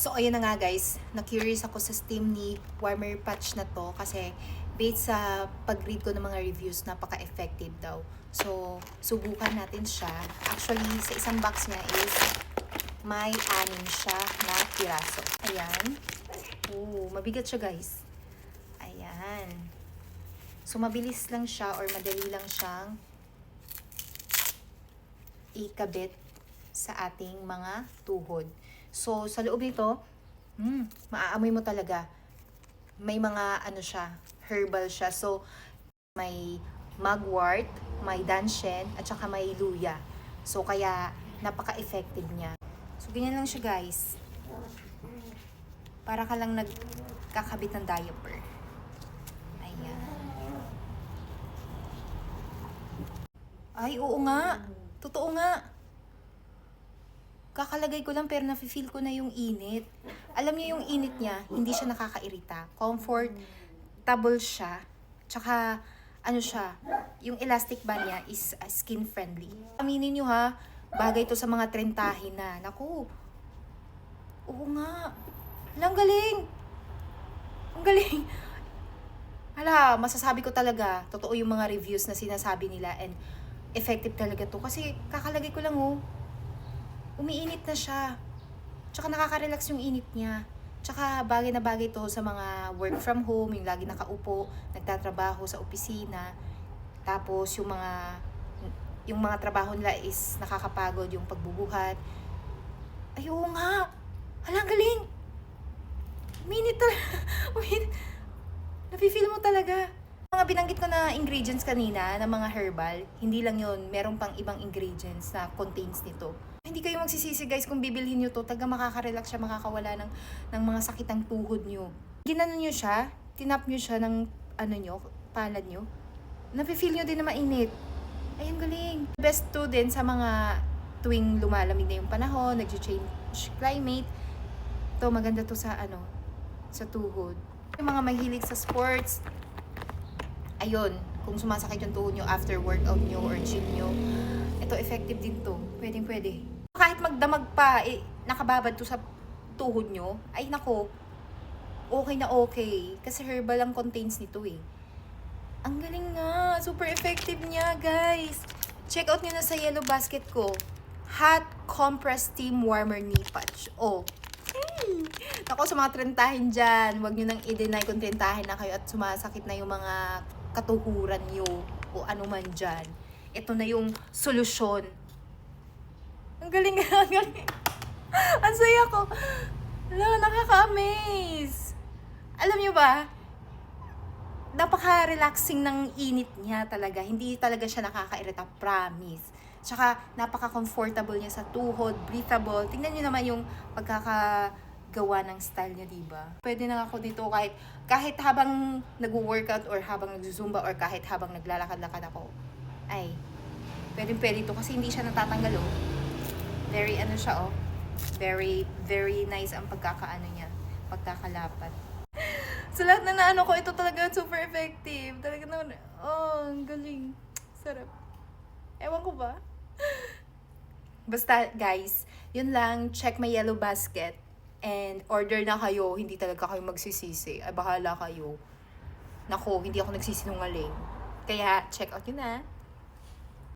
So, ayun na nga guys, na-curious ako sa Steam ni warmer patch na to kasi based sa pag-read ko ng mga reviews, napaka-effective daw. So, subukan natin siya. Actually, sa isang box niya is may 6 siya na piraso. Ayan. Oo, mabigat siya guys. Ayan. So, mabilis lang siya or madali lang siyang ikabit sa ating mga tuhod. So, sa loob nito, maaamoy mo talaga. May mga ano siya, herbal siya. So, may mugwort, may danshen, at saka may luya. So, kaya napaka-effective niya. So, ganyan lang siya guys. Para ka lang nagkakabit ng diaper. Ayan. Ay, oo nga. Totoo nga. Kakalagay ko lang pero nafe-feel ko na yung init. Alam niyo yung init niya, hindi siya nakakairita. Comfortable siya. Tsaka, ano siya, yung elastic band niya is skin friendly. Aminin niyo ha, bagay to sa mga trentahin na. Naku, oo nga. Ang galing. Ang galing. Hala, masasabi ko talaga, totoo yung mga reviews na sinasabi nila and effective talaga to. Kasi kakalagay ko lang umiinit na siya. Tsaka nakaka-relax yung init niya. Tsaka bagay na bagay to sa mga work from home, yung lagi nakaupo, nagtatrabaho sa opisina. Tapos yung mga trabaho nila is nakakapagod, yung pagbubuhat. Ay, oo nga. Hala, galing. Umiinit talaga. Nafe-feel mo talaga. Mga binanggit ko na ingredients kanina, na mga herbal, hindi lang yun, meron pang ibang ingredients na contains nito. Hindi kayo magsisisi guys kung bibilhin nyo to, taga makaka-relax siya, makakawala ng mga sakit ng tuhod nyo. Ginano nyo siya, tinap nyo siya ng palad nyo, nafe-feel nyo din na mainit. Ay, ang galing. Best to din sa mga tuwing lumalamig na yung panahon, nag-change climate. To maganda to sa sa tuhod. Yung mga mahilig sa sports, ayun, kung sumasakit yung tuhod nyo after workout nyo or gym nyo, ito effective din to. Pwede. Kahit magdamag pa, nakababad to sa tuhod nyo, ay nako, okay na okay. Kasi herbal ang contains nito eh. Ang galing nga, super effective niya guys. Check out nyo na sa yellow basket ko. Hot Compress Steam Warmer Knee Patch. Oh, ako sa mga trentahin dyan, huwag nyo nang i-deny kung trentahin na kayo at sumasakit na yung mga katuhuran nyo o ano man dyan. Ito na yung solusyon. Ang galing. Ang saya ko. Wala, nakaka-amaze. Alam nyo ba, napaka-relaxing ng init niya talaga. Hindi talaga siya nakaka-irita, promise. Tsaka, napaka-comfortable niya sa tuhod, breathable. Tingnan nyo naman yung pagkakagawa ng style niya, diba? Pwede na ako dito kahit habang nag-workout or habang nag-zumba or kahit habang naglalakad-lakad ako. Ay, pwede to kasi hindi siya natatanggal Very siya Very, very nice ang pagkakaano niya. Pagkakalapat. Sa lahat na naano ko, ito talaga super effective. Talaga naman, ang galing. Sarap. Ewan ko ba? Basta guys, yun lang, check my yellow basket and order na kayo. Hindi talaga kayo magsisisi. Ay, bahala kayo. Nako, hindi ako nagsisinungaling. Kaya, check out yun na.